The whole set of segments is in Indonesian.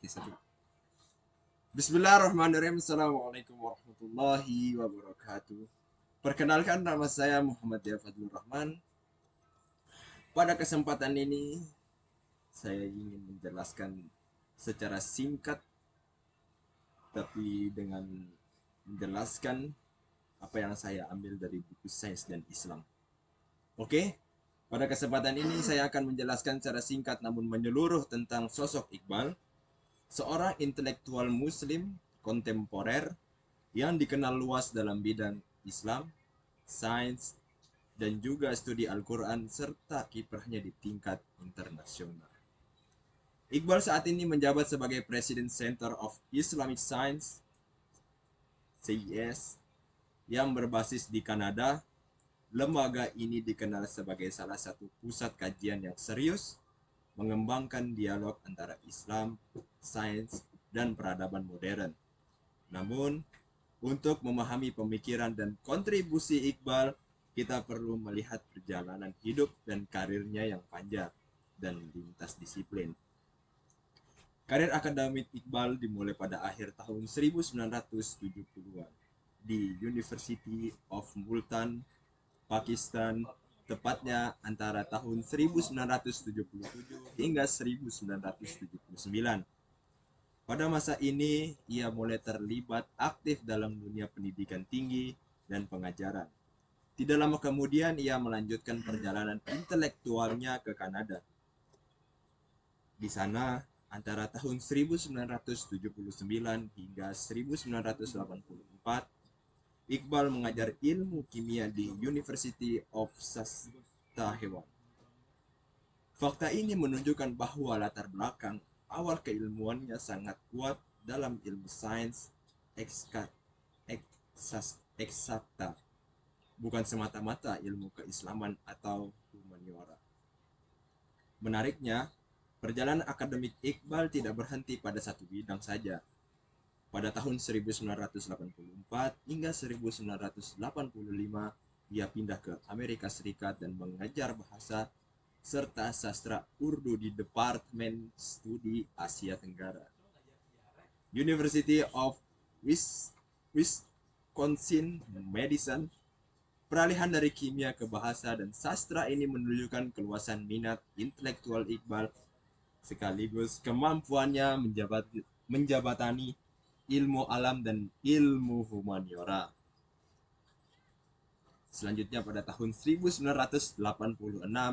satu. Bismillahirrahmanirrahim. Assalamualaikum warahmatullahi wabarakatuh. Perkenalkan, nama saya Muhammad Fadlur Rahman. Pada kesempatan ini saya ingin menjelaskan secara singkat tapi dengan menjelaskan apa yang saya ambil dari buku Sains dan Islam. Oke, pada kesempatan ini saya akan menjelaskan secara singkat namun menyeluruh tentang sosok Iqbal, seorang intelektual muslim kontemporer yang dikenal luas dalam bidang Islam, sains, dan juga studi Al-Quran serta kiprahnya di tingkat internasional. Iqbal saat ini menjabat sebagai Presiden Center of Islamic Science (CIS) yang berbasis di Kanada. Lembaga ini dikenal sebagai salah satu pusat kajian yang serius mengembangkan dialog antara Islam, sains, dan peradaban modern. Namun, untuk memahami pemikiran dan kontribusi Iqbal, kita perlu melihat perjalanan hidup dan karirnya yang panjang dan lintas disiplin. Karir akademik Iqbal dimulai pada akhir tahun 1970-an di University of Multan, Pakistan, tepatnya antara tahun 1977 hingga 1979. Pada masa ini, ia mulai terlibat aktif dalam dunia pendidikan tinggi dan pengajaran. Tidak lama kemudian, ia melanjutkan perjalanan intelektualnya ke Kanada. Di sana, antara tahun 1979 hingga 1984, Iqbal mengajar ilmu kimia di University of Saskatchewan. Fakta ini menunjukkan bahwa latar belakang awal keilmuannya sangat kuat dalam ilmu sains eksakta, bukan semata-mata ilmu keislaman atau humaniora. Menariknya, perjalanan akademik Iqbal tidak berhenti pada satu bidang saja. Pada tahun 1984 hingga 1985, ia pindah ke Amerika Serikat dan mengajar bahasa serta sastra Urdu di Departemen Studi Asia Tenggara, University of Wisconsin Madison. Peralihan dari kimia ke bahasa dan sastra ini menunjukkan keluasan minat intelektual Iqbal sekaligus kemampuannya menjabatani ilmu alam dan ilmu humaniora. Selanjutnya pada tahun 1986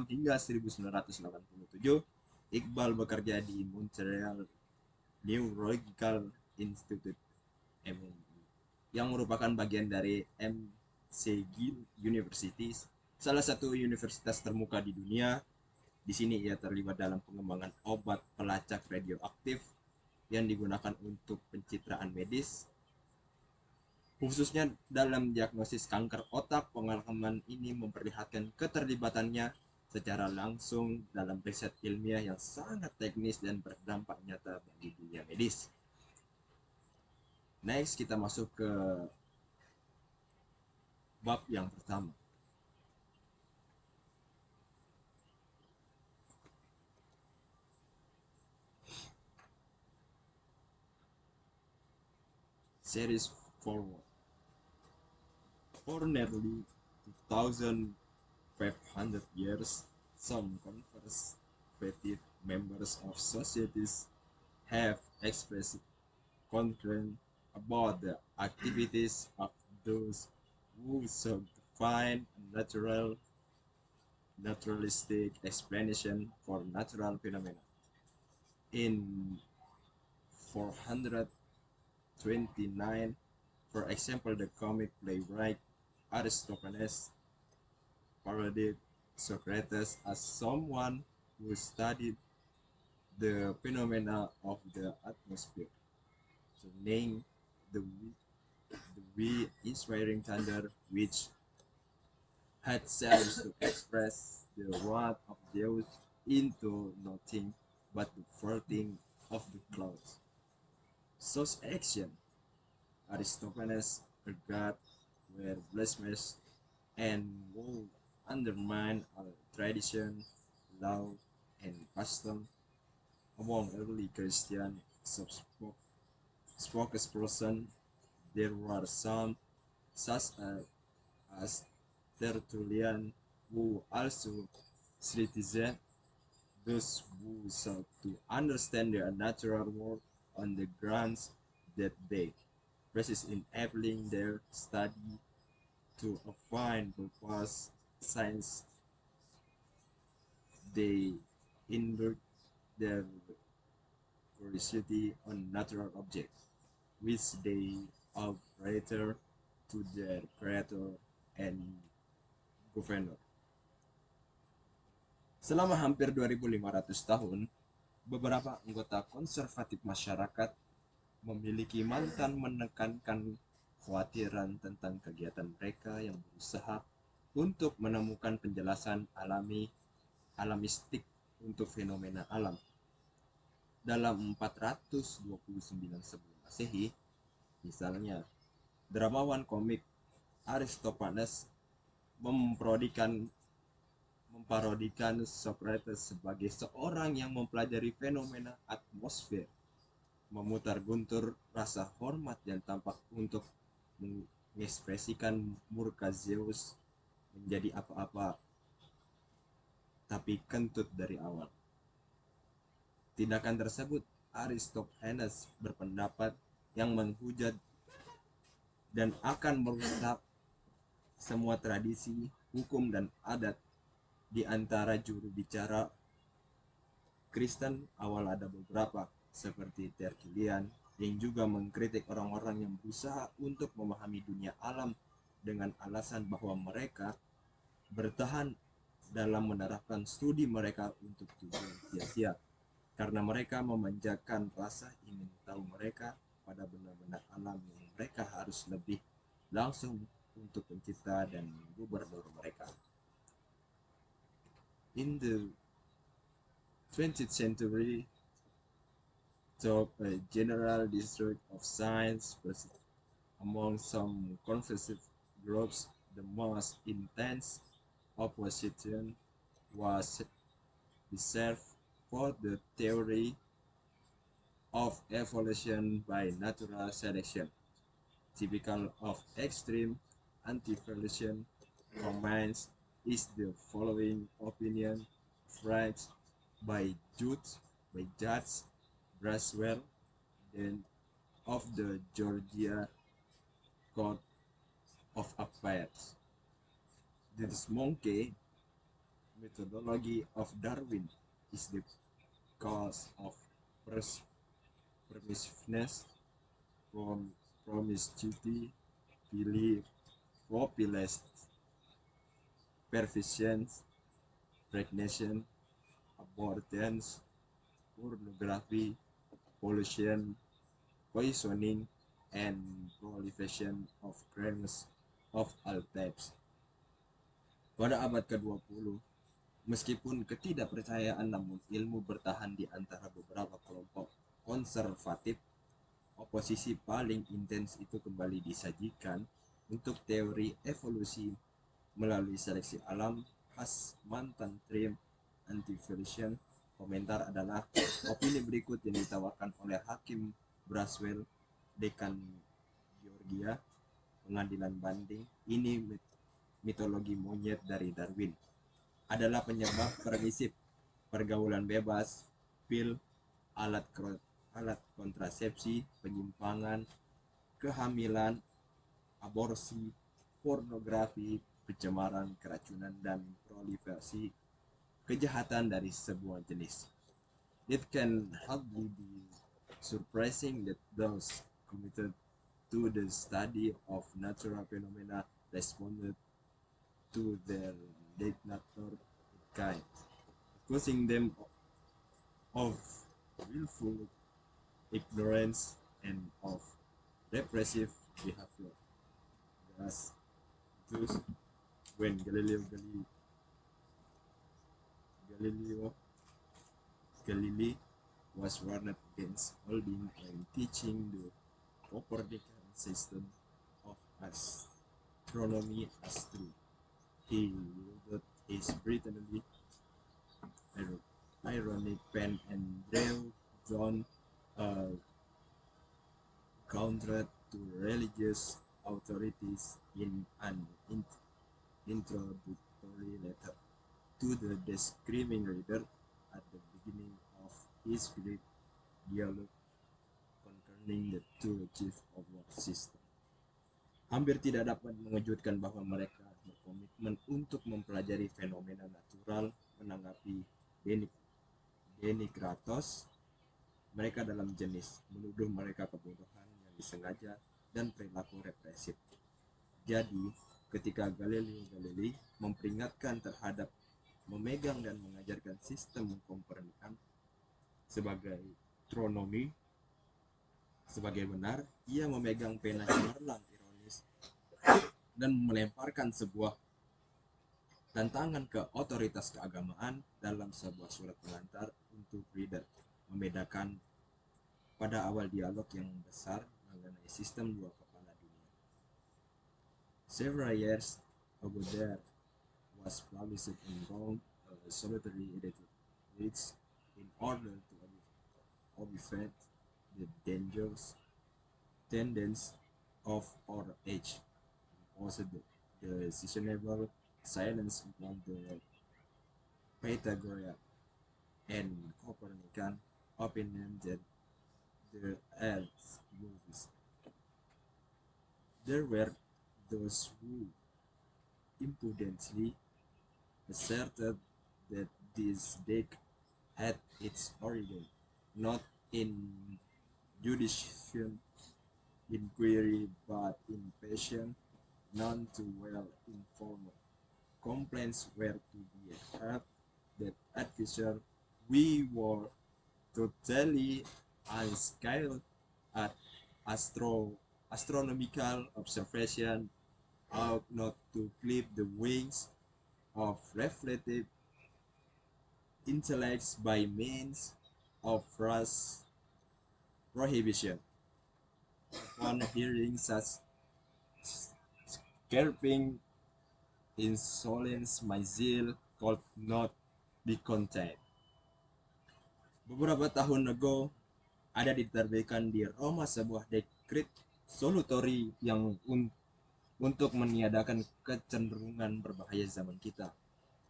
hingga 1987, Iqbal bekerja di Montreal Neurological Institute (MNI) yang merupakan bagian dari McGill University, salah satu universitas termuka di dunia. Di sini ia terlibat dalam pengembangan obat pelacak radioaktif yang digunakan untuk pencitraan medis, khususnya dalam diagnosis kanker otak. Pengalaman ini memperlihatkan keterlibatannya secara langsung dalam riset ilmiah yang sangat teknis dan berdampak nyata bagi dunia medis. Next, kita masuk ke bab yang pertama. Series forward. For nearly 2,500 years, some conservative members of societies have expressed concern about the activities of those who sought to find a naturalistic explanation for natural phenomena. In 429, for example, the comic playwright Aristophanes parodied Socrates as someone who studied the phenomena of the atmosphere, to name the inspiring thunder, which had served to express the wrath of Zeus into nothing but the floating of the clouds. Such action, Aristophanes regarded were blasphemous and would undermine our tradition, law, and custom among early Christians spokesperson. There were some, such as Tertullian, who also criticized those who sought to understand the natural world on the grounds that they persist in applying their study to a fine purpose. Science, they invert their curiosity on natural objects, which they operator to their creator and governor. Selama hampir 2.500 tahun, beberapa anggota konservatif masyarakat memiliki mantan menekankan kekhawatiran tentang kegiatan mereka yang berusaha untuk menemukan penjelasan alamistik untuk fenomena alam. Dalam 429 sebelum Masehi, misalnya, dramawan komik Aristophanes memparodikan Socrates sebagai seorang yang mempelajari fenomena atmosfer, memutar guntur rasa hormat dan tampak untuk mengekspresikan murka Zeus menjadi apa-apa tapi kentut dari awal. Tindakan tersebut Aristophanes berpendapat yang menghujat dan akan merusak semua tradisi, hukum, dan adat. Di antara juru bicara Kristen awal ada beberapa, seperti Tertullian, yang juga mengkritik orang-orang yang berusaha untuk memahami dunia alam dengan alasan bahwa mereka bertahan dalam menerapkan studi mereka untuk tujuan sia-sia, karena mereka memanjakan rasa ingin tahu mereka pada benda-benda alam yang mereka harus lebih langsung untuk pencipta dan gubernur mereka. In the 20th century, though a general distrust of science persisted among some conservative groups, the most intense opposition was reserved for the theory of evolution by natural selection. Typical of extreme anti-evolution comments is the following opinion phrased by Judge Braswell, then of the Georgia Court of Appeals. This monkey methodology of Darwin is the cause of permissiveness, promiscuity, populist perversion, pregnancy, abortions, pornography, pollution, poisoning, and proliferation of crimes of all types. Pada abad ke-20, meskipun ketidakpercayaan namun ilmu bertahan di antara beberapa kelompok konservatif, oposisi paling intens itu kembali disajikan untuk teori evolusi melalui seleksi alam khas mantan trim anti-evolution. Komentar adalah opini berikut yang ditawarkan oleh Hakim Braswell, dekan Georgia Pengadilan Banding. Ini mitologi monyet dari Darwin adalah penyebab permisif, pergaulan bebas, pil, alat kontrasepsi, penyimpangan, kehamilan, aborsi, pornografi, pencemaran, keracunan, dan proliferasi kejahatan dari sebuah jenis. It can hardly be surprising that those committed to the study of natural phenomena responded to their late nature kind, accusing them of willful ignorance and of repressive behavior. Thus, when Galilei was warned against holding and teaching the Copernican system of astronomy as true, he wielded his brilliantly ironic pen and drew John uh, counter to religious authorities in an introductory letter to the describing reader at the beginning of his Philip dialogue concerning the two chief of war system. Hampir tidak dapat mengejutkan bahwa mereka berkomitmen untuk mempelajari fenomena natural menanggapi denigratos mereka dalam jenis, menuduh mereka kebodohan yang disengaja dan perilaku represif. Jadi, ketika Galileo Galilei memperingatkan terhadap memegang dan mengajarkan sistem Kopernikan sebagai astronomi sebagai benar, ia memegang pena cemerlang ironis dan melemparkan sebuah tantangan ke otoritas keagamaan dalam sebuah surat pengantar untuk reader, membedakan pada awal dialog yang besar mengenai sistem dua kepala dunia. Several years ago there was published in Rome a solitary edict which, in order to obfuscate the dangerous tendencies of our age, imposed the seasonable silence upon the Pythagorean and Copernican opinion that the earth moves. There were those who impudently asserted that this deck had its origin not in judicial inquiry but in patient, none too well informed complaints were to be heard that advisor we were totally unskilled at astronomical observation ought not to clip the wings of reflective intellects by means of rash prohibition. Upon hearing such scarping insolence, my zeal could not be contained. Beberapa tahun ago, ada diterbitkan di Roma sebuah dekret solutori yang untuk meniadakan kecenderungan berbahaya zaman kita,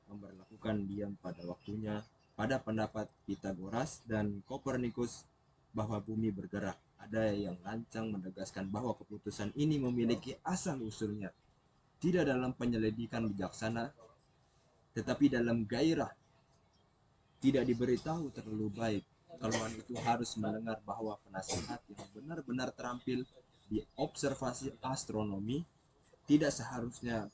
memberlakukan diam pada waktunya pada pendapat Pythagoras dan Kopernikus bahwa bumi bergerak. Ada yang lancang menegaskan bahwa keputusan ini memiliki asal-usulnya tidak dalam penyelidikan bijaksana, tetapi dalam gairah tidak diberitahu terlalu baik. Keluhan itu harus mendengar bahwa penasihat yang benar-benar terampil di observasi astronomi tidak seharusnya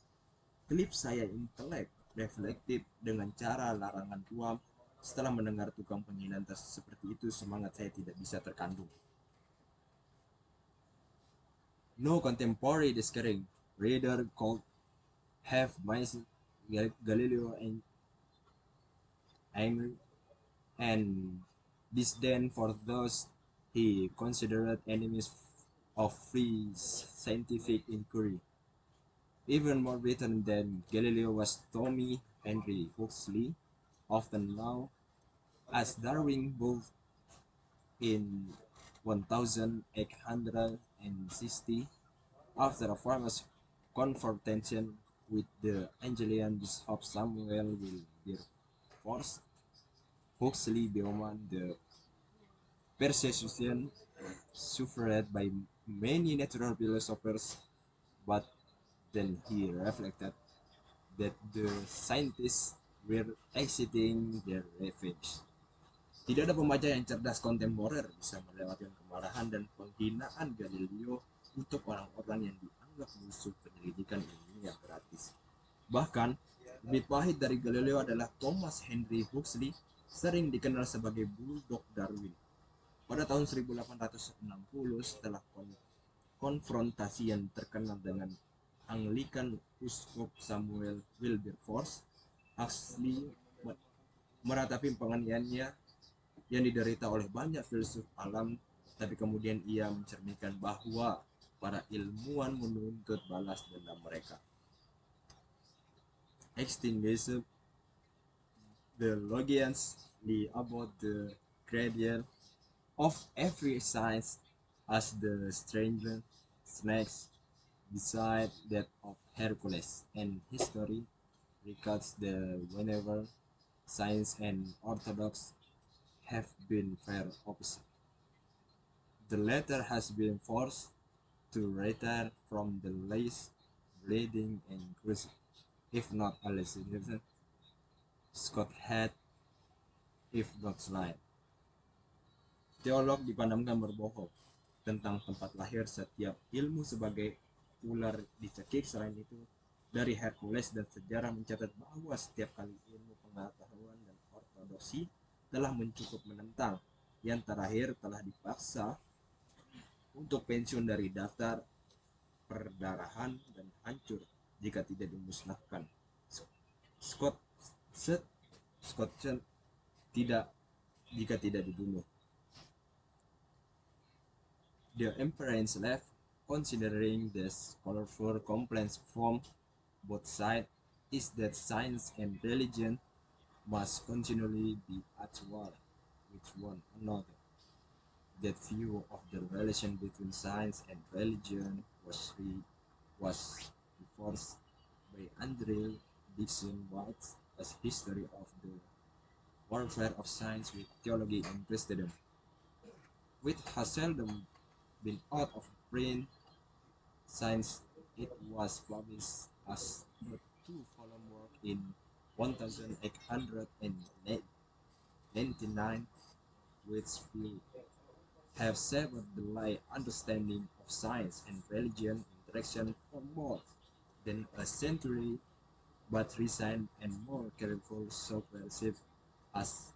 klip saya intelek reflektif dengan cara larangan tuam. Setelah mendengar tukang penghinaan seperti itu, semangat saya tidak bisa terkandung. No contemporary discovering reader could have made Galileo angry and disdain for those he considered enemies of free scientific inquiry. Even more bitter than Galileo was Tommy Henry Huxley, often known as Darwin, both in 1860 after a famous confrontation with the Anglican Bishop Samuel Wilberforce. Huxley beyond the persecution suffered by many natural philosophers, but then he reflected that the scientists were exiting their revenge. Tidak ada pembaca yang cerdas kontemporer bisa melewatkan kemarahan dan penghinaan Galileo untuk orang-orang yang dianggap musuh penyelidikan ilmiah gratis. Bahkan, lebih pahit dari Galileo adalah Thomas Henry Huxley, sering dikenal sebagai Bulldog Darwin. Pada tahun 1860, setelah konfrontasi yang terkenal dengan Anglikan Uskup Samuel Wilberforce, Huxley meratapi penganiayaannya yang diderita oleh banyak filsuf alam, tapi kemudian ia mencerminkan bahwa para ilmuwan menuntut balas dendam mereka. Extinguish the Logians about the gradient of every science as the stranger snakes beside that of Hercules, and history records the whenever science and orthodox have been fair opposite. The latter has been forced to retire from the race, bleeding and crucial, if not hallucinated, Scott had, if not slain. Teolog dipandangkan berbohong tentang tempat lahir setiap ilmu sebagai ular dicekik. Selain itu, dari Hercules dan sejarah mencatat bahwa setiap kali ilmu pengetahuan dan ortodoksi telah mencukup menentang, yang terakhir telah dipaksa untuk pensiun dari daftar perdarahan dan hancur jika tidak dimusnahkan. Scott tidak jika tidak dibunuh. The emperor's left, considering the colorful complaints from both sides, is that science and religion must continually be at war with one another. That view of the relation between science and religion was reinforced by Andrew Dixon White's as history of the warfare of science with theology and Christendom, which has seldom been out of print since it was published as a two-volume work in 1899, which will have shaped the lay understanding of science and religion interaction for more than a century, but recent and more careful subversive as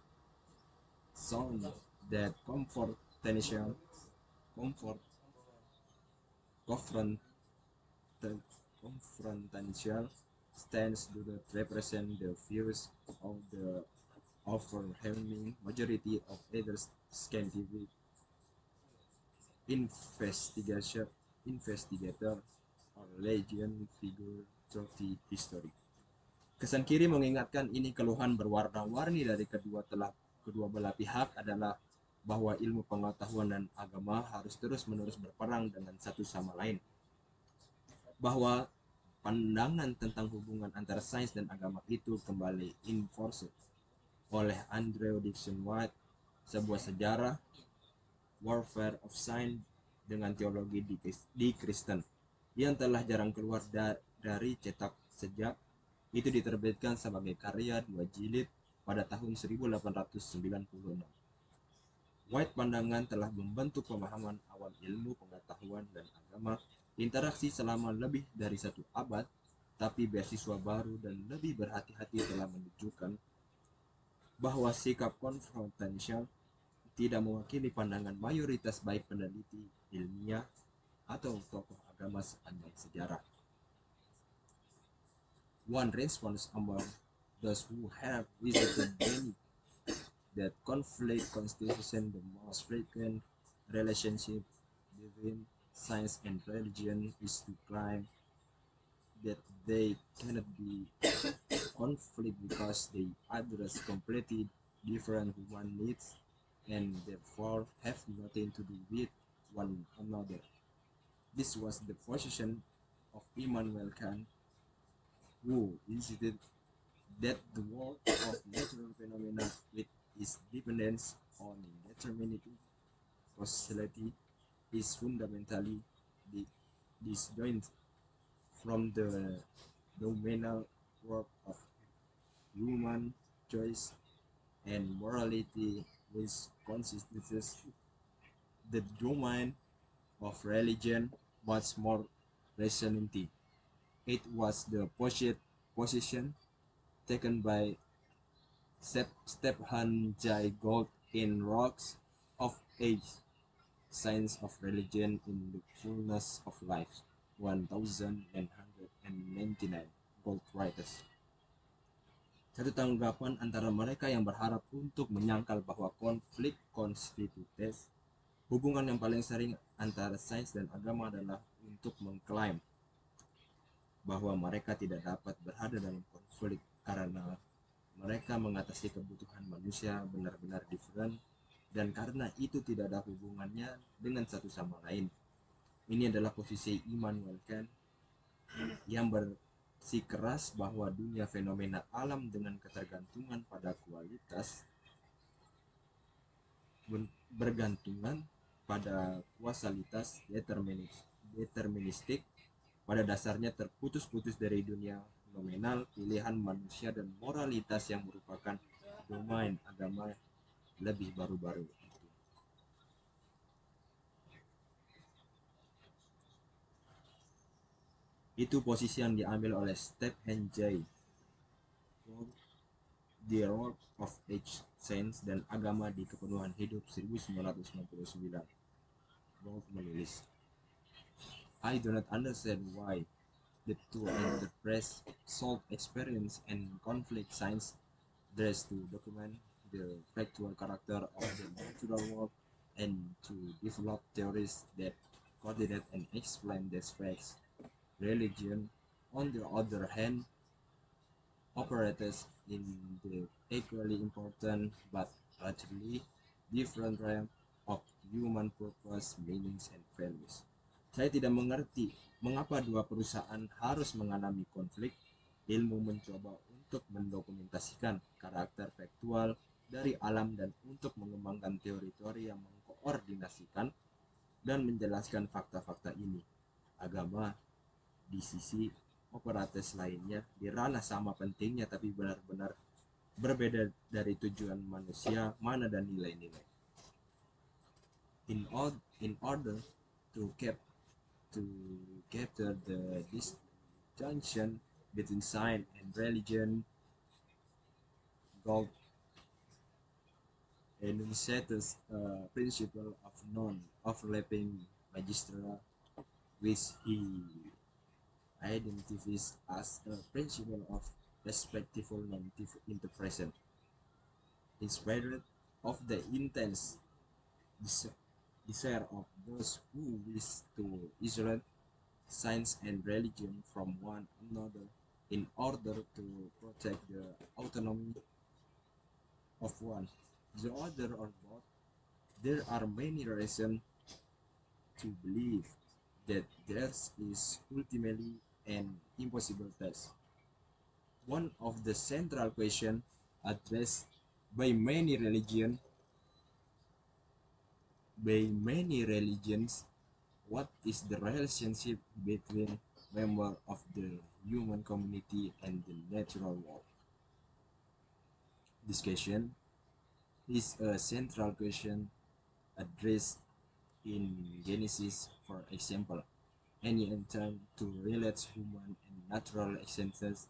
sound that comfort confrontational stance do not represent the views of the overwhelming majority of other scientific investigator or legend figure through history. Kesan kiri mengingatkan ini keluhan berwarna-warni dari kedua belah pihak adalah bahwa ilmu pengetahuan dan agama harus terus-menerus berperang dengan satu sama lain. Bahwa pandangan tentang hubungan antara sains dan agama itu kembali enforced oleh Andrew Dixon White, sebuah sejarah warfare of science dengan teologi di Kristen yang telah jarang keluar dari cetak sejak itu diterbitkan sebagai karya 2 jilid pada tahun 1896. White pandangan telah membentuk pemahaman awam ilmu pengetahuan dan agama interaksi selama lebih dari 1 abad, tapi beasiswa baru dan lebih berhati-hati telah menunjukkan bahwa sikap konfrontasional tidak mewakili pandangan mayoritas baik peneliti ilmiah atau tokoh agama sepanjang sejarah. One response among those who have visited many that conflict constitution the most frequent relationship between science and religion is to claim that they cannot be conflict because they address completely different human needs and therefore have nothing to do with one another. This was the position of Immanuel Kant, who insisted that the world of natural phenomena with its dependence on deterministic causality is fundamentally disjoined from the nominal work of human choice and morality, which constitutes the domain of religion much more recently. It was the position taken by Stephen Jay Gould in Rocks of Ages, Science of Religion in the Fullness of Life, 1999, Gould writes. Satu tanggapan antara mereka yang berharap untuk menyangkal bahwa konflik konstitusi hubungan yang paling sering antara sains dan agama adalah untuk mengklaim bahwa mereka tidak dapat berada dalam konflik karena mereka mengatasi kebutuhan manusia benar-benar different dan karena itu tidak ada hubungannya dengan satu sama lain. Ini adalah posisi Immanuel Kant yang bersikeras bahwa dunia fenomena alam dengan ketergantungan pada kualitas bergantungan pada kuasalitas deterministik pada dasarnya terputus-putus dari dunia nominal pilihan manusia dan moralitas yang merupakan domain agama lebih baru-baru. Itu posisi yang diambil oleh Stephen Jay Gould, The Role of Age, Science dan Agama di Kepenuhan Hidup 1969. Gould menulis, I do not understand why the two enterprise solve experience and conflict science dress to document the factual character of the natural world and to develop theories that coordinate and explain these facts. Religion, on the other hand, operates in the equally important but utterly different realm of human purpose, meanings, and values. Saya tidak mengerti mengapa dua perusahaan harus mengalami konflik. Ilmu mencoba untuk mendokumentasikan karakter faktual dari alam dan untuk mengembangkan teori-teori yang mengkoordinasikan dan menjelaskan fakta-fakta ini. Agama di sisi operates lainnya di ranah sama pentingnya tapi benar-benar berbeda dari tujuan manusia, mana dan nilai-nilai. In order to capture the disjunction between science and religion, Gould enunciates a principle of non-overlapping magistra, which he identifies as a principle of respectful non-interpretation. In spirit of the intense desire of those who wish to isolate science and religion from one another in order to protect the autonomy of one, the other, or both, there are many reasons to believe that theirs is ultimately an impossible task. One of the central questions addressed by many religions, what is the relationship between members of the human community and the natural world? This question is a central question addressed in Genesis, for example. Any attempt to relate human and natural existences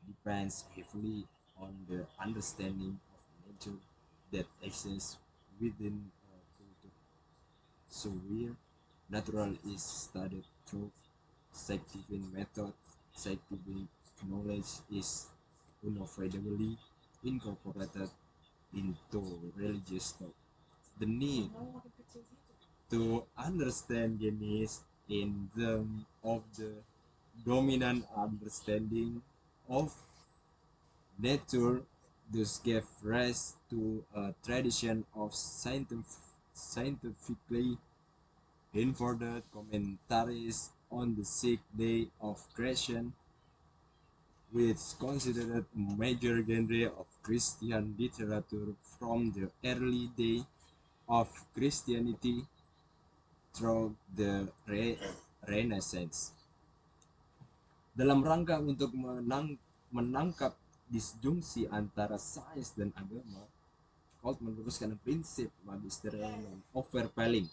depends heavily on the understanding of nature that exists within a culture. So where natural is studied through scientific methods, scientific knowledge is unavoidably incorporated into religious thought. The need to understand Genesis in terms of the dominant understanding of nature thus gave rise to a tradition of scientifically informed commentaries on the sixth day of creation, which considered a major genre of Christian literature from the early day of Christianity through the Renaissance. Dalam rangka untuk menangkap disjungsi antara sains dan agama, Gould meneruskan prinsip magisterial non-overpelling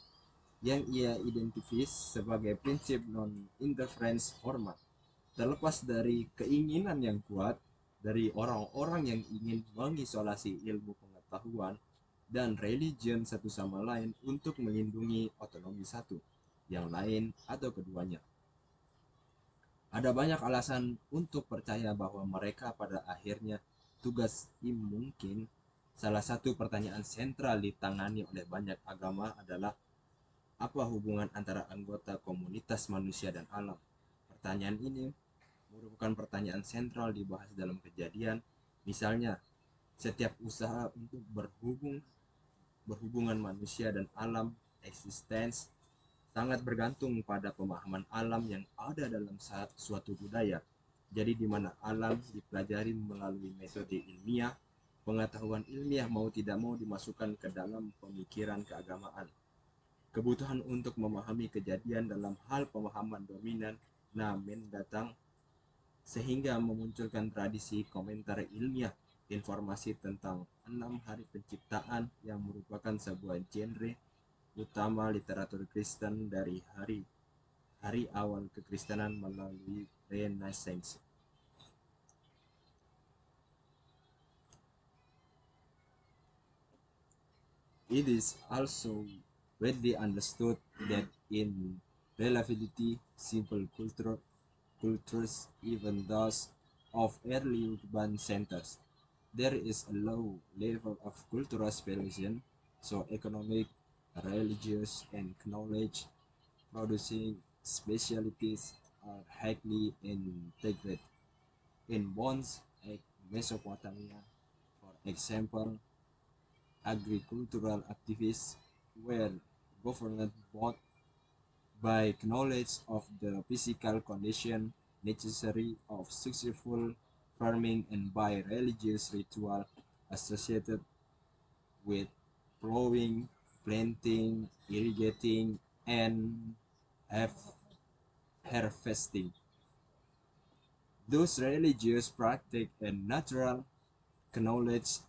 yang ia identifikasi sebagai prinsip non-interference hormat. Terlepas dari keinginan yang kuat dari orang-orang yang ingin mengisolasi ilmu pengetahuan dan religion satu sama lain untuk melindungi otonomi satu, yang lain atau keduanya. Ada banyak alasan untuk percaya bahwa mereka pada akhirnya tugas mungkin. Salah satu pertanyaan sentral ditangani oleh banyak agama adalah apa hubungan antara anggota komunitas manusia dan alam. Pertanyaan ini merupakan pertanyaan sentral dibahas dalam Kejadian. Misalnya, setiap usaha untuk berhubung berhubungan manusia dan alam eksistens sangat bergantung pada pemahaman alam yang ada dalam suatu budaya. Jadi di mana alam dipelajari melalui metode ilmiah, pengetahuan ilmiah mau tidak mau dimasukkan ke dalam pemikiran keagamaan. Kebutuhan untuk memahami kejadian dalam hal pemahaman dominan nah mendatang sehingga memunculkan tradisi komentar ilmiah informasi tentang 6 hari penciptaan yang merupakan sebuah genre utama literatur Kristen dari hari awal kekristenan melalui Renaissance. It is also widely understood that in relatively simple cultures, even those of early urban centers, there is a low level of cultural speculation, so economic, religious, and knowledge producing specialties are highly integrated. In bonds like Mesopotamia, for example, agricultural activities were governed both by knowledge of the physical condition necessary of successful farming and by religious ritual associated with plowing, planting, irrigating, and have harvesting. Those religious practice and natural knowledge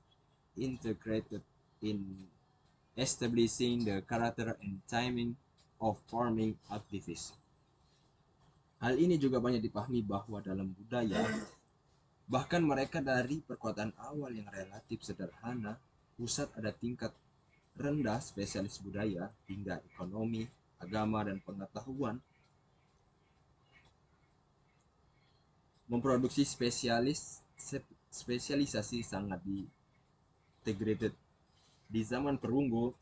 integrated in establishing the character and timing of farming activities. Hal ini juga banyak dipahami bahwa dalam budaya, bahkan mereka dari perkotaan awal yang relatif sederhana, pusat ada tingkat rendah spesialis budaya hingga ekonomi, agama, dan pengetahuan memproduksi spesialisasi sangat integrated. Di zaman perunggu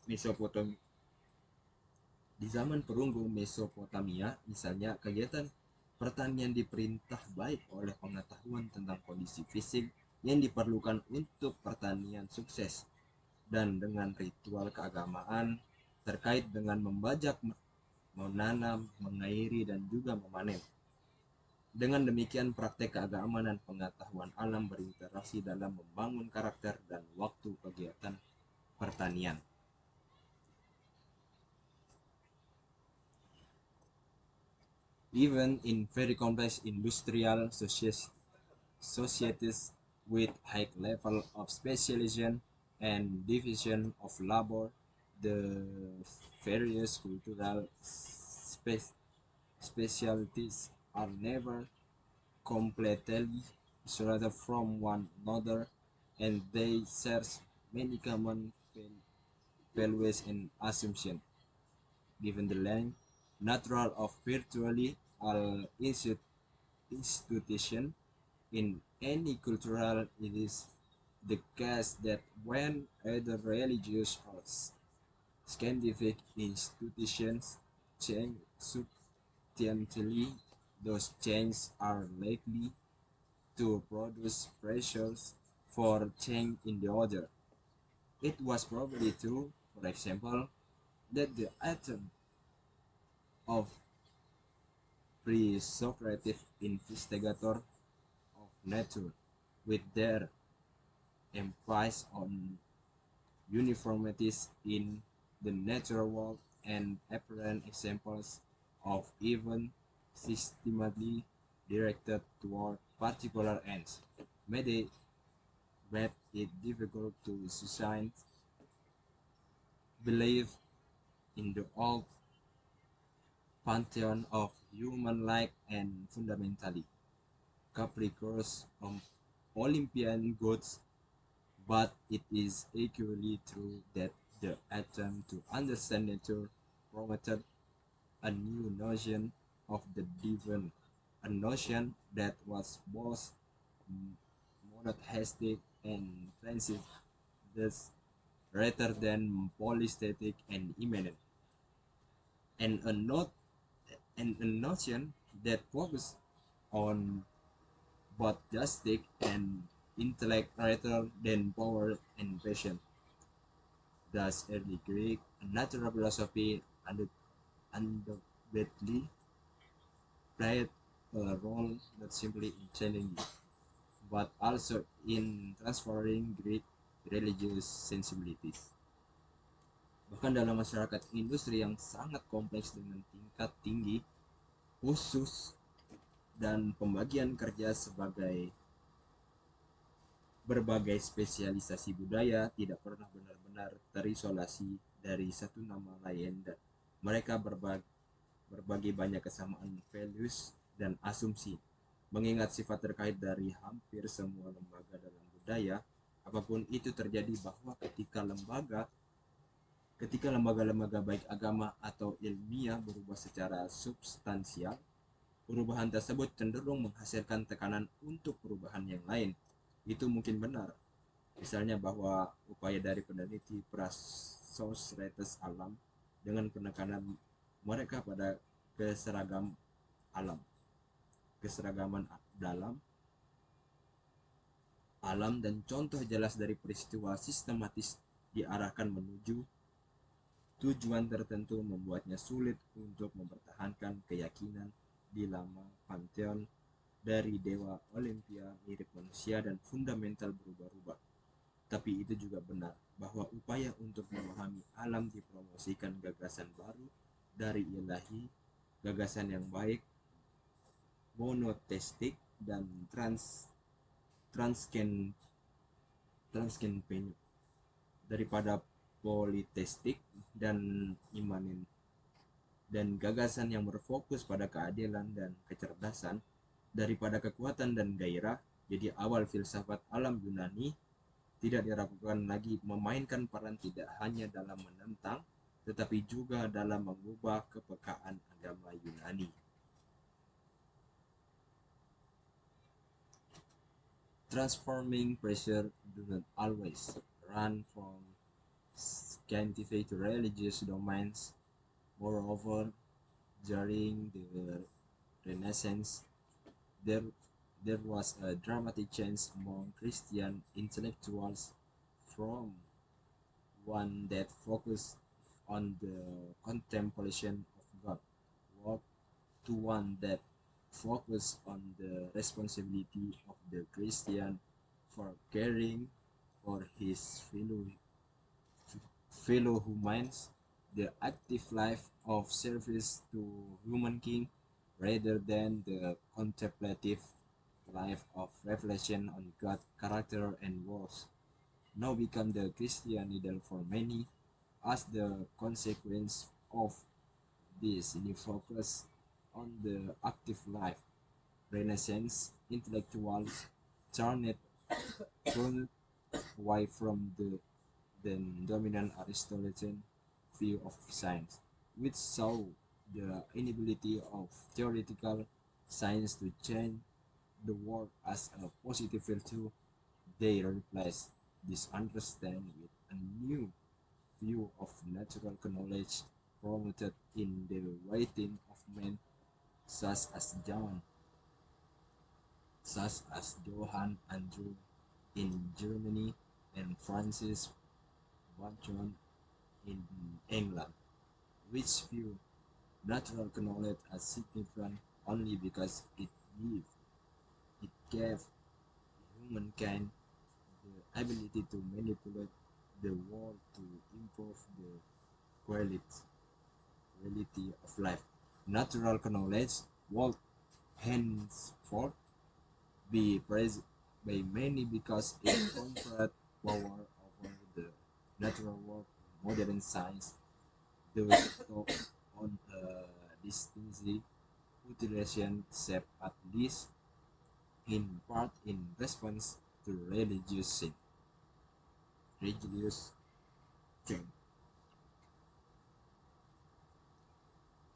Mesopotamia, misalnya, kegiatan pertanian diperintah baik oleh pengetahuan tentang kondisi fisik yang diperlukan untuk pertanian sukses dan dengan ritual keagamaan terkait dengan membajak, menanam, mengairi, dan juga memanen. Dengan demikian, praktek keagamaan dan pengetahuan alam berinteraksi dalam membangun karakter dan waktu kegiatan pertanian. Even in very complex industrial societies with high level of specialization and division of labor, the various cultural specialties are never completely isolated from one another, and they share many common values and assumptions. Given the length, natural of virtually all institution in any cultural, it is the case that when either religious or scientific institutions change substantially, those changes are likely to produce pressures for change in the other. It was probably true, for example, that the atom of pre-Socratic investigator of nature, with their emphasis on uniformities in the natural world and apparent examples of even systematically directed toward particular ends, made it difficult to sustain belief in the old pantheon of human-like and fundamentally capricious Olympian gods, but it is equally true that the attempt to understand nature promoted a new notion of the divine, a notion that was both monotheistic and transcendent rather than polytheistic and immanent, and a notion that focused on both justice and intellect rather than power and passion. Thus, early Greek natural philosophy undoubtedly played a role not simply in challenging but also in transferring Greek religious sensibilities. Bahkan dalam masyarakat industri yang sangat kompleks dengan tingkat tinggi, khusus dan pembagian kerja sebagai berbagai spesialisasi budaya tidak pernah benar-benar terisolasi dari satu nama lain, dan mereka berbagi banyak kesamaan values dan asumsi. Mengingat sifat terkait dari hampir semua lembaga dalam budaya, apapun itu terjadi, bahwa ketika lembaga-lembaga baik agama atau ilmiah berubah secara substansial, perubahan tersebut cenderung menghasilkan tekanan untuk perubahan yang lain. Itu mungkin benar. Misalnya bahwa upaya dari peneliti prasosretes alam dengan penekanan mereka pada keseragaman dalam alam, dan contoh jelas dari peristiwa sistematis diarahkan menuju tujuan tertentu membuatnya sulit untuk mempertahankan keyakinan di lama pantheon dari dewa Olimpia mirip manusia dan fundamental berubah-ubah. Tapi itu juga benar bahwa upaya untuk memahami alam dipromosikan gagasan baru dari ilahi, gagasan yang baik, monoteistik, dan transkenpenyo daripada politeistik dan imanen, dan gagasan yang berfokus pada keadilan dan kecerdasan daripada kekuatan dan gairah. Jadi awal filsafat alam Yunani tidak diragukan lagi memainkan peran tidak hanya dalam menentang tetapi juga dalam mengubah kepekaan agama Yunani. Transforming pressure do not always run from scientific to religious domains. Moreover, during the Renaissance, there was a dramatic change among Christian intellectuals from one that focused on the contemplation of God work to one that focused on the responsibility of the Christian for caring for his fellow humans, the active life of service to human king, rather than the contemplative life of reflection on God's character and works, now become the Christian ideal for many. As the consequence of this new focus on the active life, Renaissance intellectuals turned away from the then dominant Aristotelian view of science, which saw the inability of theoretical science to change the world as a positive virtue. They replaced this understanding with a new view of natural knowledge promoted in the writing of men such as Johann Andrew in Germany and Francis Bacon in England, which view natural knowledge as significant only because it gave humankind the ability to manipulate the world to improve the quality of life. Natural knowledge will henceforth be praised by many because it conferred power over the natural world. Modern science thus took on a distinctly utilitarian shape, at least in part in response to religious change.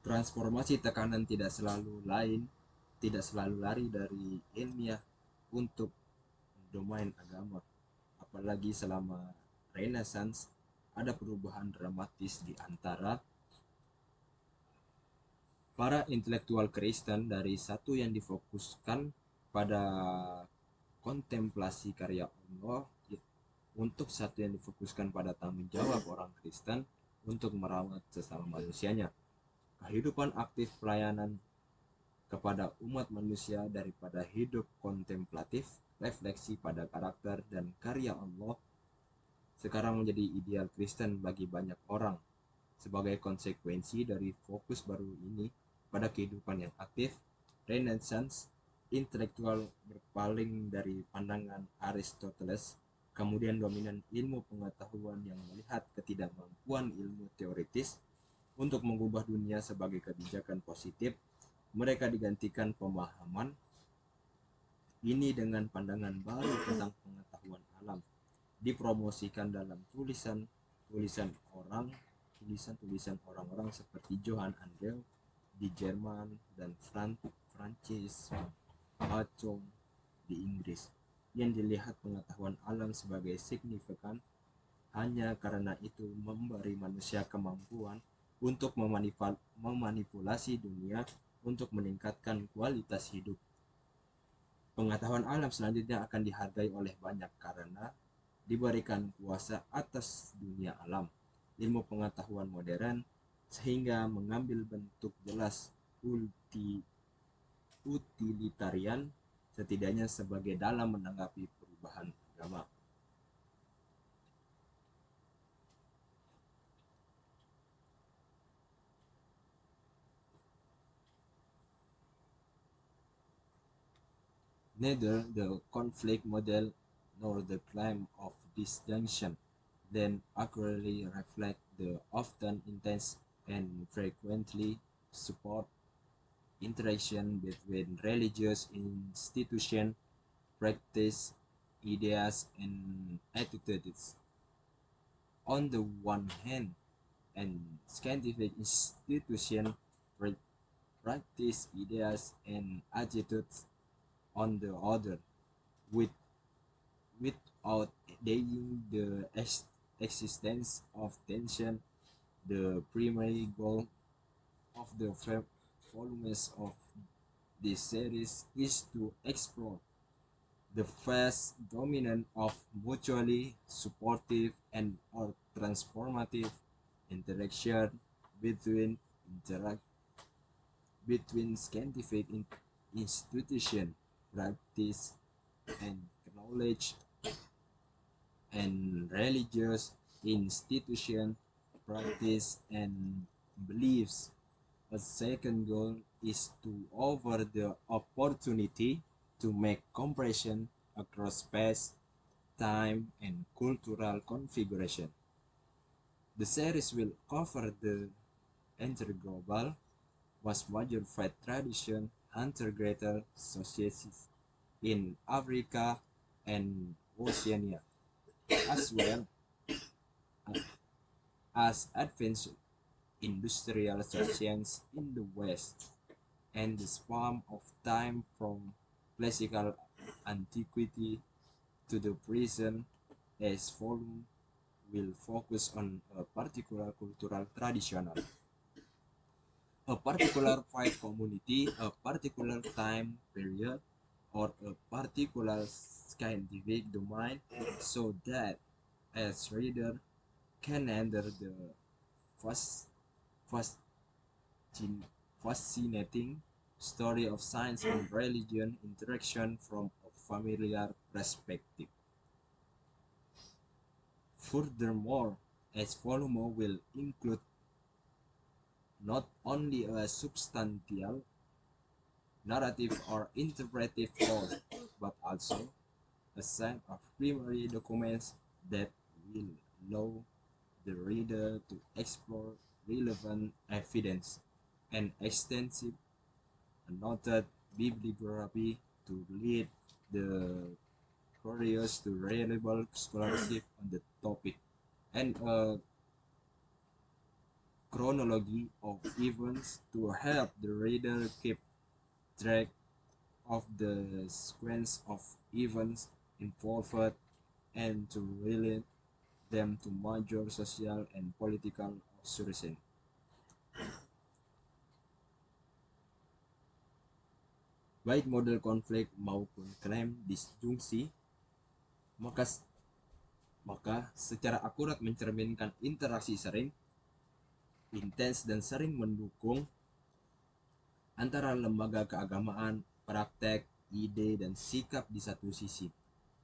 Transformasi tekanan tidak selalu lari dari ilmiah untuk domain agama, apalagi selama Renaissance ada perubahan dramatis di antara para intelektual Kristen dari satu yang difokuskan pada kontemplasi karya Allah untuk satu yang difokuskan pada tanggung jawab orang Kristen untuk merawat sesama manusianya. Kehidupan aktif pelayanan kepada umat manusia daripada hidup kontemplatif, refleksi pada karakter dan karya Allah sekarang menjadi ideal Kristen bagi banyak orang. Sebagai konsekuensi dari fokus baru ini pada kehidupan yang aktif, Renaissance intelektual berpaling dari pandangan Aristoteles, kemudian dominan ilmu pengetahuan yang melihat ketidakmampuan ilmu teoritis untuk mengubah dunia sebagai kebijakan positif. Mereka digantikan pemahaman ini dengan pandangan baru tentang pengetahuan alam, dipromosikan dalam tulisan-tulisan orang-orang seperti Johann Andrew di Jerman dan Francis Bacon di Inggris, yang dilihat pengetahuan alam sebagai signifikan hanya karena itu memberi manusia kemampuan untuk memanipulasi dunia untuk meningkatkan kualitas hidup. Pengetahuan alam selanjutnya akan dihargai oleh banyak karena diberikan kuasa atas dunia alam. Ilmu pengetahuan modern sehingga mengambil bentuk jelas utilitarian, setidaknya sebagai dalam menanggapi perubahan agama. Neither the conflict model nor the claim of disjunction then accurately reflect the often intense and frequently support interaction between religious institutions, practice, ideas, and attitudes. On the one hand, and scientific institutions practice ideas and attitudes on the other, with, without denying the existence of tension. The primary goal of the volumes of this series is to explore the first dominant of mutually supportive and or transformative interaction between scientific institution, practice, and knowledge, and religious institution, practice, and beliefs. A second goal is to offer the opportunity to make comparison across space, time, and cultural configuration. The series will cover the interglobal was major faith tradition hunter-gatherer societies in Africa and Oceania, as well as advanced industrial science in the West, and the span of time from classical antiquity to the present. As volume will focus on a particular cultural tradition, a particular faith community, a particular time period, or a particular scientific domain, so that as reader can enter the first fascinating story of science and religion interaction from a familiar perspective. Furthermore, as volume will include not only a substantial narrative or interpretive role, but also a set of primary documents that will allow the reader to explore relevant evidence and extensive noted bibliography to lead the curious to reliable scholarship on the topic, and a chronology of events to help the reader keep track of the sequence of events involved and to relate them to major social and political situations. Baik model konflik maupun klaim disjungsi, maka maka secara akurat mencerminkan interaksi sering, intens dan sering mendukung antara lembaga keagamaan, praktek, ide, dan sikap di satu sisi,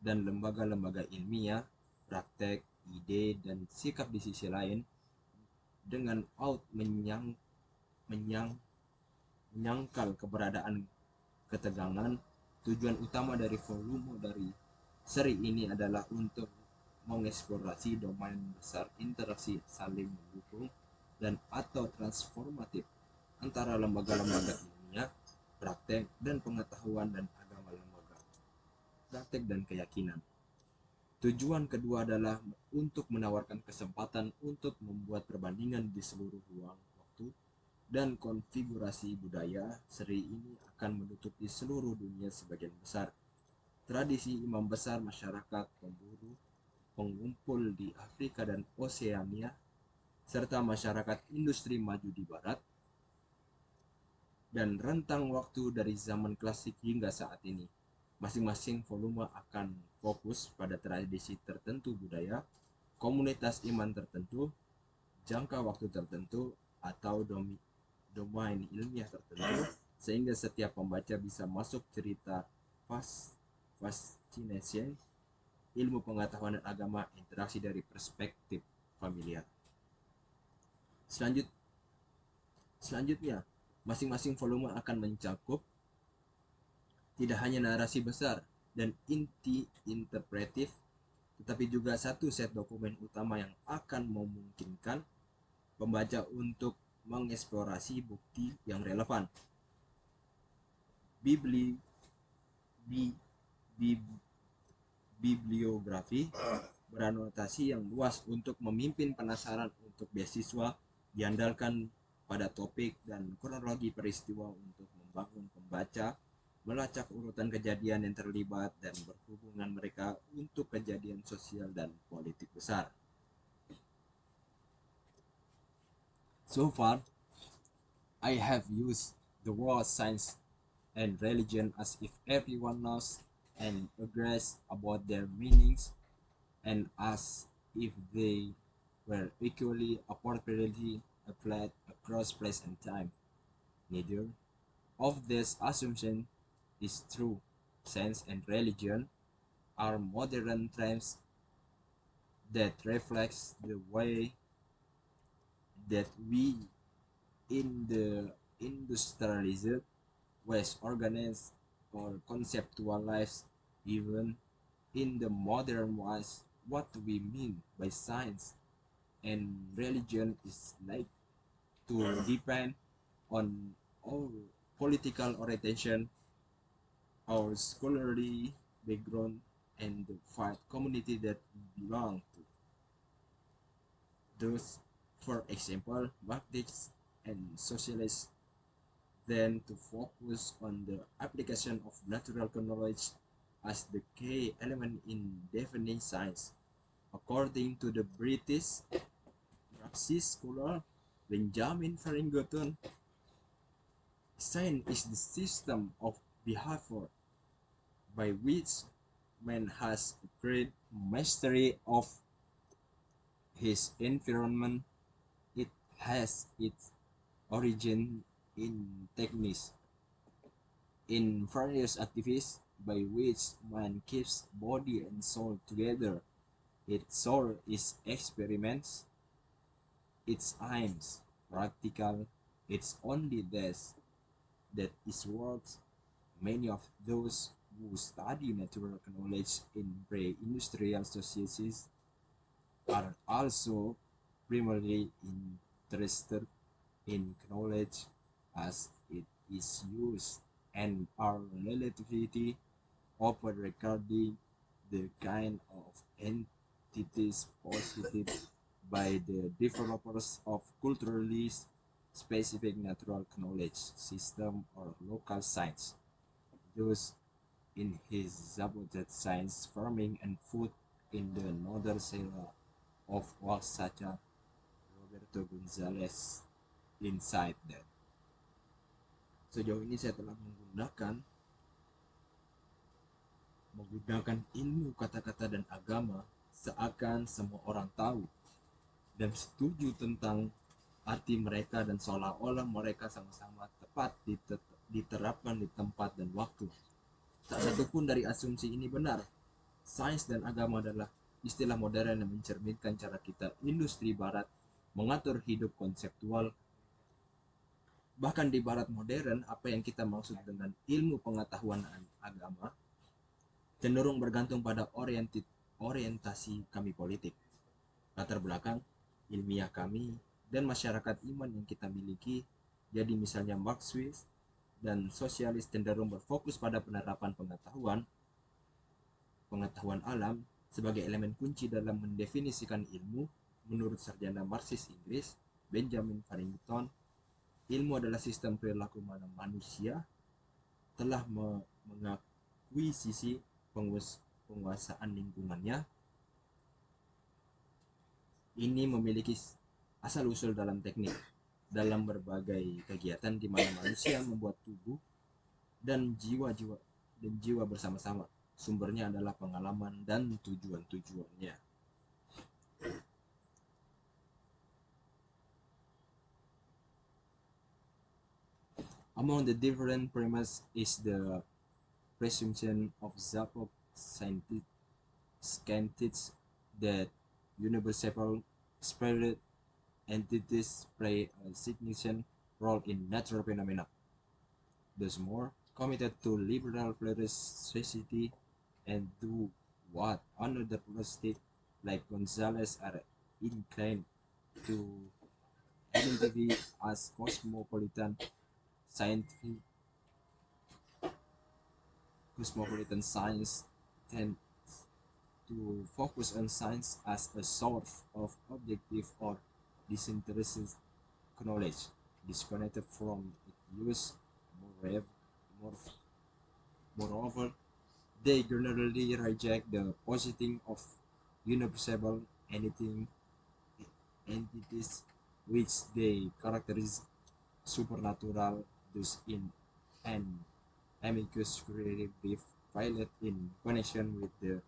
dan lembaga-lembaga ilmiah, praktek, ide, dan sikap di sisi lain, dengan menyang, menyangkal keberadaan ketegangan. Tujuan utama dari volume dari seri ini adalah untuk mengeksplorasi domain besar interaksi saling mendukung dan atau transformatif antara lembaga-lembaga ilmiah, praktek, dan pengetahuan dan agama lembaga, praktek dan keyakinan. Tujuan kedua adalah untuk menawarkan kesempatan untuk membuat perbandingan di seluruh ruang waktu dan konfigurasi budaya. Seri ini akan menutupi seluruh dunia sebagian besar. Tradisi imam besar masyarakat pemburu pengumpul di Afrika dan Oseania, serta masyarakat industri maju di Barat, dan rentang waktu dari zaman klasik hingga saat ini. Masing-masing volume akan fokus pada tradisi tertentu budaya, komunitas iman tertentu, jangka waktu tertentu, atau domain ilmiah tertentu, sehingga setiap pembaca bisa masuk cerita fascination, ilmu pengetahuan dan agama, interaksi dari perspektif familiar. Selanjutnya, masing-masing volume akan mencakup tidak hanya narasi besar dan inti interpretif, tetapi juga satu set dokumen utama yang akan memungkinkan pembaca untuk mengeksplorasi bukti yang relevan. Bibliografi beranotasi yang luas untuk memimpin penasaran untuk beasiswa diandalkan pada topik dan kronologi peristiwa untuk membangun pembaca melacak urutan kejadian yang terlibat dan berhubungan mereka untuk kejadian sosial dan politik besar. So far, I have used the word science and religion as if everyone knows and agrees about their meanings, and as if they were equally appropriately applied across place and time. Neither of these assumptions is true. Science and religion are modern terms that reflects the way that we in the industrialized West organize or conceptualize. Even in the modern West, what we mean by science and religion is like to depend on our political orientation, our scholarly background, and the fight community that we belong to. Thus, for example, Marxists and socialists tend to focus on the application of natural knowledge as the key element in defining science. According to the British Marxist scholar Benjamin Franklin, science is the system of behavior by which man has acquired mastery of his environment. It has its origin in techniques, in various activities by which man keeps body and soul together. Its soul is experiments, its aims practical, its only death that is worth. Many of those who study natural knowledge in pre-industrial societies are also primarily interested in knowledge as it is used, and are relatively open regarding the kind of entities posited by the developers of culturally specific natural knowledge system or local science. Thus, in his supported science, farming, and food in the northern Sierra of works such as Roberto Gonzalez inside that. Sejauh ini saya telah menggunakan ilmu kata-kata dan agama seakan semua orang tahu dan setuju tentang arti mereka, dan seolah-olah mereka sama-sama tepat diterapkan di tempat dan waktu. Tak satupun dari asumsi ini benar. Sains dan agama adalah istilah modern yang mencerminkan cara kita industri barat mengatur hidup konseptual. Bahkan di barat modern, apa yang kita maksud dengan ilmu pengetahuan agama cenderung bergantung pada orientasi kami politik, latar belakang ilmiah kami, dan masyarakat iman yang kita miliki. Jadi misalnya Marxist dan sosialis cenderung berfokus pada penerapan pengetahuan alam sebagai elemen kunci dalam mendefinisikan ilmu. Menurut sarjana Marxis Inggris Benjamin Farrington, ilmu adalah sistem perilaku mana manusia telah mengakui sisi penguasaan lingkungannya. Ini memiliki asal-usul dalam teknik, dalam berbagai kegiatan di mana manusia membuat tubuh dan jiwa bersama-sama. Sumbernya adalah pengalaman dan tujuan-tujuannya. Among the different premises is the presumption of Zapop scientists that universal spirit entities play a significant role in natural phenomena. Thus more committed to liberal plurality and do what another pluralistic like Gonzalez are inclined to identify as cosmopolitan science tend to focus on science as a source of objective or disinterested knowledge, disconnected from its use. Moreover, they generally reject the positing of universal entities which they characterize supernatural, thus in an amicus curiae brief filed in connection with the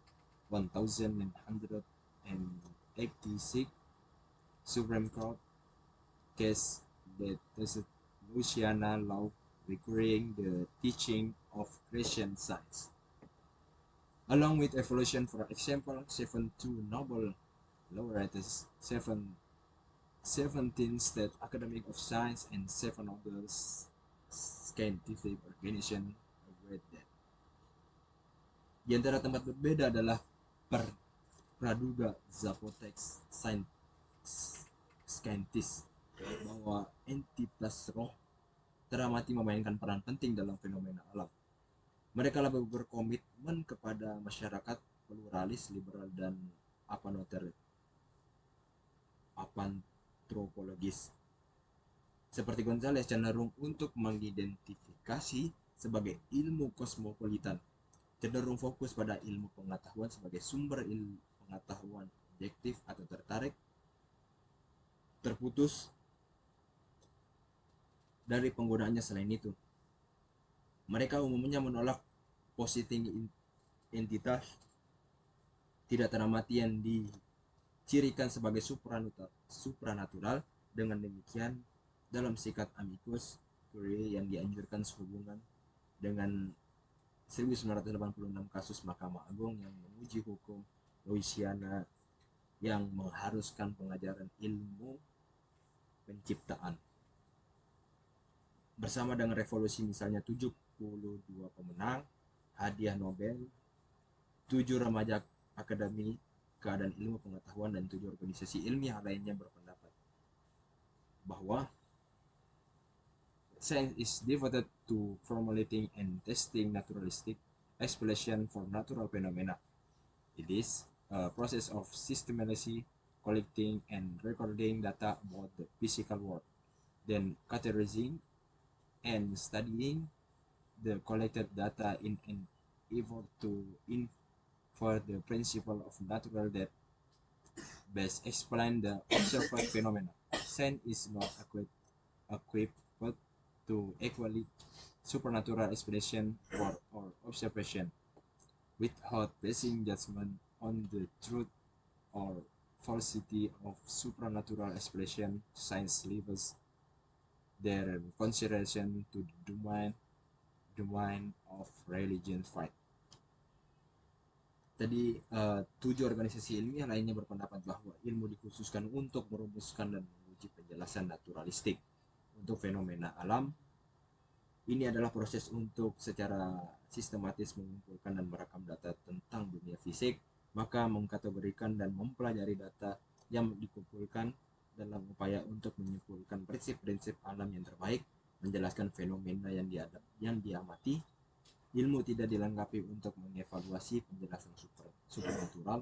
1186 Supreme Court case that tested Louisiana law requiring the teaching of Christian Science. Along with evolution, for example, 72 Nobel laureates, 17 State Academy of Science, and 7 Nobel Scientific Organization agreed that. Di antara tempat berbeda adalah praduga Zapotec scientist bahwa entitas roh teramati memainkan peran penting dalam fenomena alam. Mereka lebih berkomitmen kepada masyarakat pluralis, liberal, dan apantropologis. Seperti Gonzalez cenderung untuk mengidentifikasi sebagai ilmu kosmopolitan, cenderung fokus pada ilmu pengetahuan sebagai sumber ilmu pengetahuan objektif atau terputus dari penggunaannya. Selain itu, mereka umumnya menolak positing entitas tidak teramati yang dicirikan sebagai supranatural. Dengan demikian, dalam sikat amicus curiae yang dianjurkan sehubungan dengan 1986 kasus Mahkamah Agung yang menguji hukum Louisiana yang mengharuskan pengajaran ilmu penciptaan. Bersama dengan revolusi misalnya 72 pemenang hadiah Nobel, 7 remaja akademi keadaan ilmu pengetahuan, dan 7 organisasi ilmiah lainnya berpendapat bahwa science is devoted to formulating and testing naturalistic explanation for natural phenomena. It is a process of systematically collecting and recording data about the physical world, then categorizing and studying the collected data in an effort to infer the principle of natural that best explain the observed phenomena. Science is not equipped to equally supernatural explanation or observation without basing judgment on the truth or falsity of supernatural expression, science leaves their consideration to the domain of religion fight. Tadi 7 organisasi ilmiah lainnya berpendapat bahwa ilmu dikhususkan untuk merumuskan dan menguji penjelasan naturalistik untuk fenomena alam. Ini adalah proses untuk secara sistematis mengumpulkan dan merekam data tentang dunia fisik, maka mengkategorikan dan mempelajari data yang dikumpulkan dalam upaya untuk menyimpulkan prinsip-prinsip alam yang terbaik, menjelaskan fenomena yang diamati. Ilmu tidak dilengkapi untuk mengevaluasi penjelasan supernatural.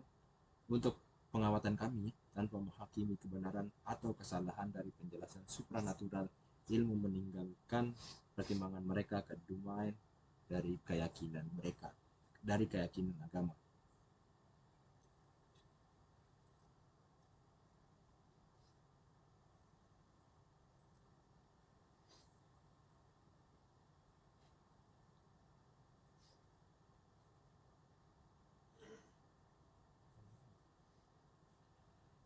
Untuk pengamatan kami, tanpa menghakimi kebenaran atau kesalahan dari penjelasan supranatural, ilmu meninggalkan pertimbangan mereka ke domain dari keyakinan mereka, dari keyakinan agama.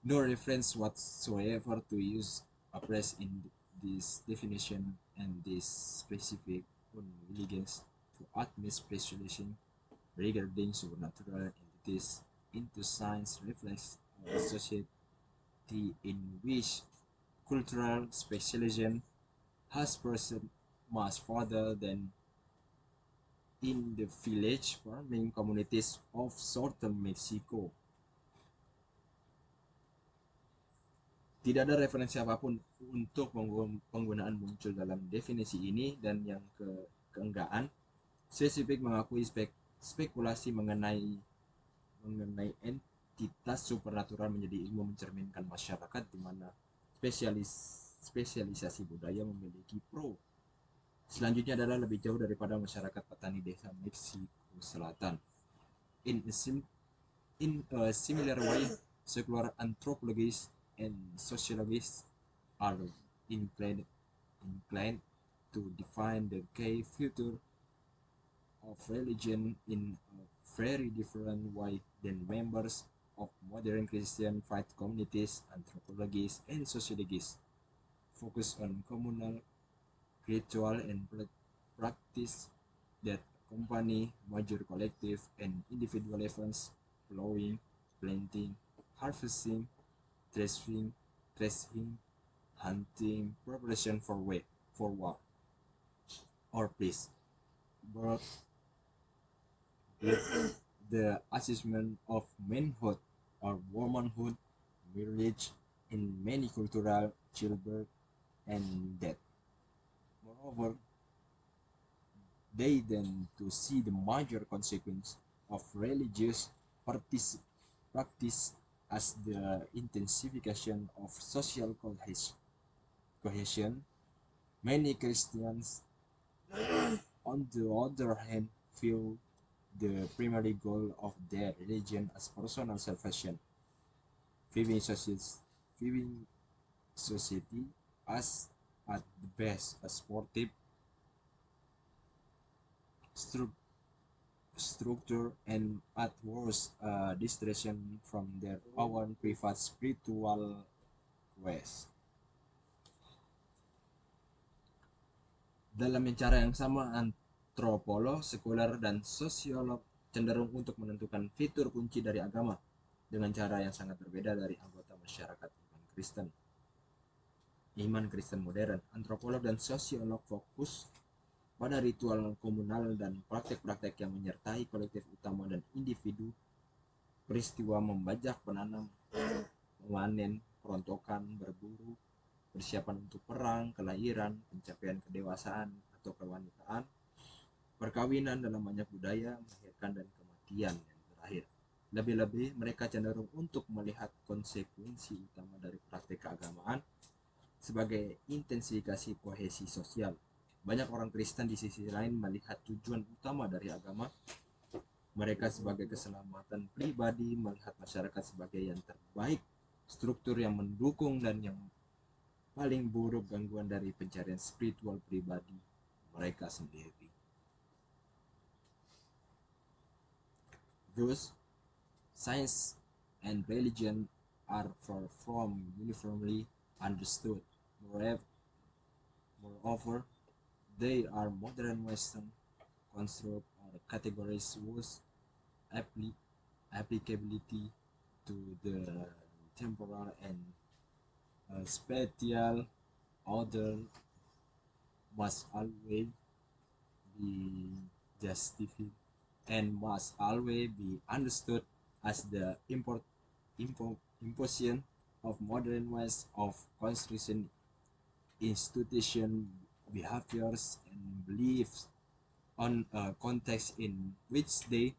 No reference whatsoever to use appears in this definition, and this specific on religions to admit speculation regarding supernatural entities into science reflects a society in which cultural specialization has proceeded much further than in the village farming communities of southern Mexico. Tidak ada referensi apapun untuk penggunaan muncul dalam definisi ini, dan yang keenggaan spesifik mengakui spekulasi mengenai entitas supernatural menjadi ilmu mencerminkan masyarakat di mana spesialisasi budaya memiliki pro. Selanjutnya adalah lebih jauh daripada masyarakat petani desa Meksiko Selatan. In a similar way, secular anthropologists and sociologists are inclined to define the key future of religion in a very different way than members of modern Christian faith communities. Anthropologists and sociologists focus on communal ritual and practice that accompany major collective and individual events: plowing, planting, harvesting, threshing, hunting, preparation for war or peace. But the assessment of manhood or womanhood, marriage, in many cultural childbirth and death. Moreover, they tend to see the major consequence of religious practice as the intensification of social cohesion. Many Christians, on the other hand, view the primary goal of their religion as personal salvation, viewing society as at the best a sportive structure and at worst a distraction from their own private spiritual quest. Dalam cara yang sama, antropolog, sekuler, dan sosiolog cenderung untuk menentukan fitur kunci dari agama dengan cara yang sangat berbeda dari anggota masyarakat iman Kristen modern. Antropolog dan sosiolog fokus pada ritual komunal dan praktek-praktek yang menyertai kolektif utama dan individu, peristiwa membajak, menanam, memanen, perontokan, berburu, persiapan untuk perang, kelahiran, pencapaian kedewasaan atau kewanitaan, perkawinan dalam banyak budaya, melahirkan, dan kematian yang terakhir. Lebih-lebih, mereka cenderung untuk melihat konsekuensi utama dari praktek keagamaan sebagai intensifikasi kohesi sosial. Banyak orang Kristen di sisi lain melihat tujuan utama dari agama mereka sebagai keselamatan pribadi, melihat masyarakat sebagai yang terbaik, struktur yang mendukung, dan yang paling buruk gangguan dari pencarian spiritual pribadi mereka sendiri. Thus, science and religion are far from uniformly understood. Moreover, they are modern Western construct or categories whose applicability to the temporal and spatial order must always be justified and must always be understood as the imposition of modern ways of construction, institution, behaviors, and beliefs on a context in which they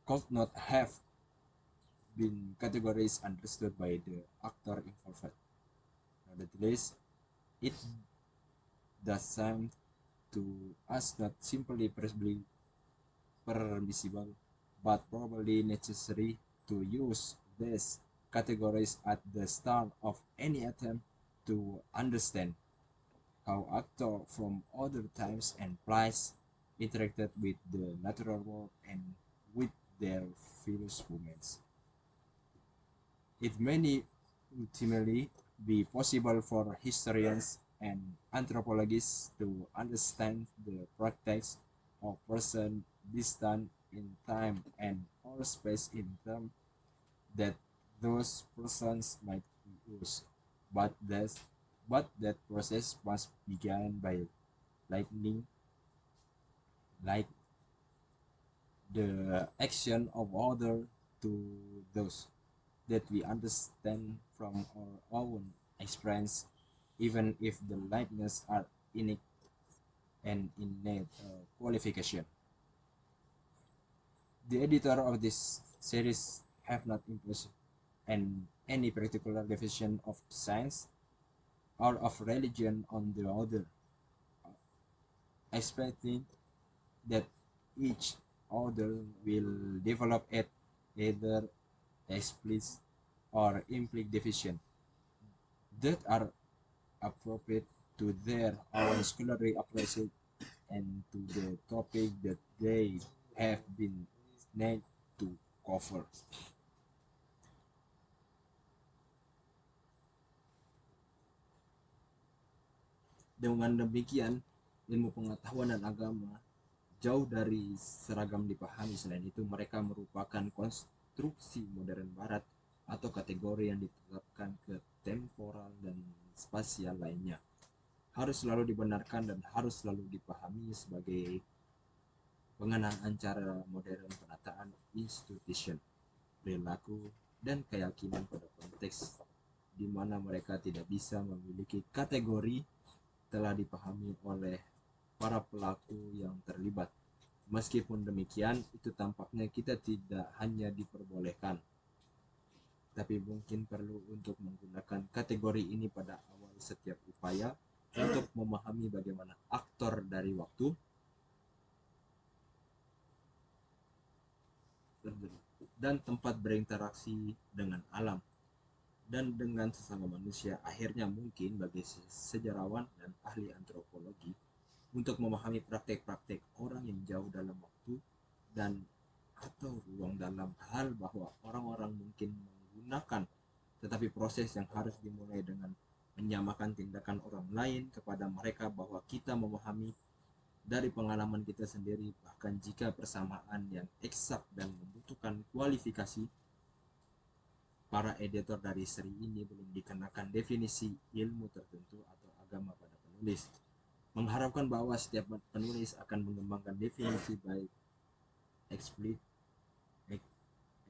could not have been categorized understood by the actor involved. Nevertheless, it does seem to us not simply permissible, but probably necessary to use these categories at the start of any attempt to understand how actors from other times and places interacted with the natural world and with their fellow humans. It may ultimately be possible for historians and anthropologists to understand the practice of person distant in time and or space in terms that those persons might use, but that process must begin by lightning like the action of other to those that we understand from our own experience, even if the likeness are unique and innate qualification. The editor of this series have not imposed any particular definition of science or of religion on the other, expecting that each other will develop it either explicit or implicit definition that are appropriate to their own scholarly approach and to the topic that they have been named to cover. Dengan demikian, ilmu pengetahuan dan agama jauh dari seragam dipahami. Selain itu, mereka merupakan konstruksi modern barat atau kategori yang ditetapkan ke temporal dan spasial lainnya. Harus selalu dibenarkan dan harus selalu dipahami sebagai pengenaan cara modern penataan institution, perilaku, dan keyakinan pada konteks di mana mereka tidak bisa memiliki kategori telah dipahami oleh para pelaku yang terlibat. Meskipun demikian, itu tampaknya kita tidak hanya diperbolehkan, tapi mungkin perlu untuk menggunakan kategori ini pada awal setiap upaya untuk memahami bagaimana aktor dari waktu dan tempat berinteraksi dengan alam dan dengan sesama manusia. Akhirnya mungkin bagi sejarawan dan ahli antropologi untuk memahami praktek-praktek orang yang jauh dalam waktu dan atau ruang dalam hal bahwa orang-orang mungkin menggunakan, tetapi proses yang harus dimulai dengan menyamakan tindakan orang lain kepada mereka, bahwa kita memahami dari pengalaman kita sendiri, bahkan jika persamaan yang eksak dan membutuhkan kualifikasi. Para editor dari seri ini belum dikenakan definisi ilmu tertentu atau agama pada penulis, mengharapkan bahwa setiap penulis akan mengembangkan definisi baik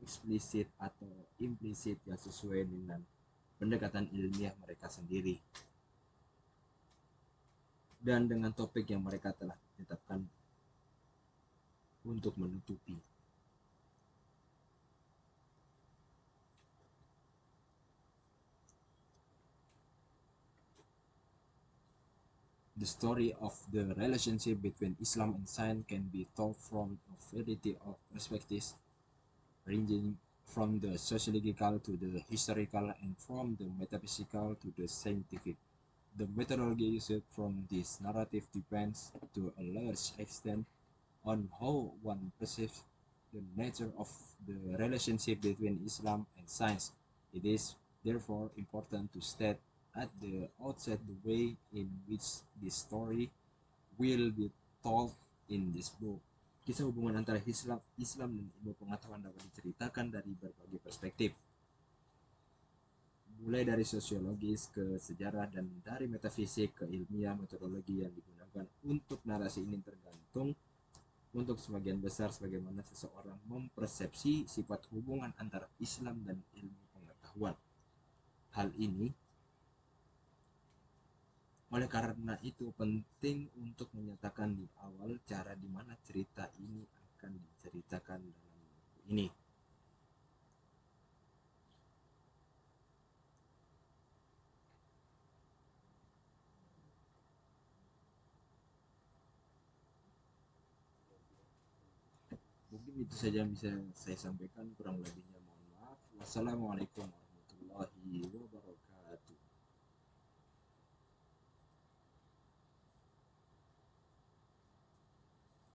eksplisit atau implisit yang sesuai dengan pendekatan ilmiah mereka sendiri dan dengan topik yang mereka telah ditetapkan untuk menutupi. The story of the relationship between Islam and science can be told from a variety of perspectives, ranging from the sociological to the historical and from the metaphysical to the scientific. The methodology used from this narrative depends to a large extent on how one perceives the nature of the relationship between Islam and science. It is therefore important to state at the outset the way in which this story will be told in this book. Kisah hubungan antara Islam dan ilmu pengetahuan dapat diceritakan dari berbagai perspektif, mulai dari sosiologis ke sejarah dan dari metafisik ke ilmiah. Metodologi yang digunakan untuk narasi ini tergantung untuk sebagian besar sebagaimana seseorang mempersepsi sifat hubungan antara Islam dan ilmu pengetahuan. Hal ini oleh karena itu penting untuk menyatakan di awal cara di mana cerita ini akan diceritakan dalam buku ini. Mungkin itu saja yang bisa saya sampaikan, kurang lebihnya mohon maaf. Wassalamualaikum warahmatullahi wabarakatuh.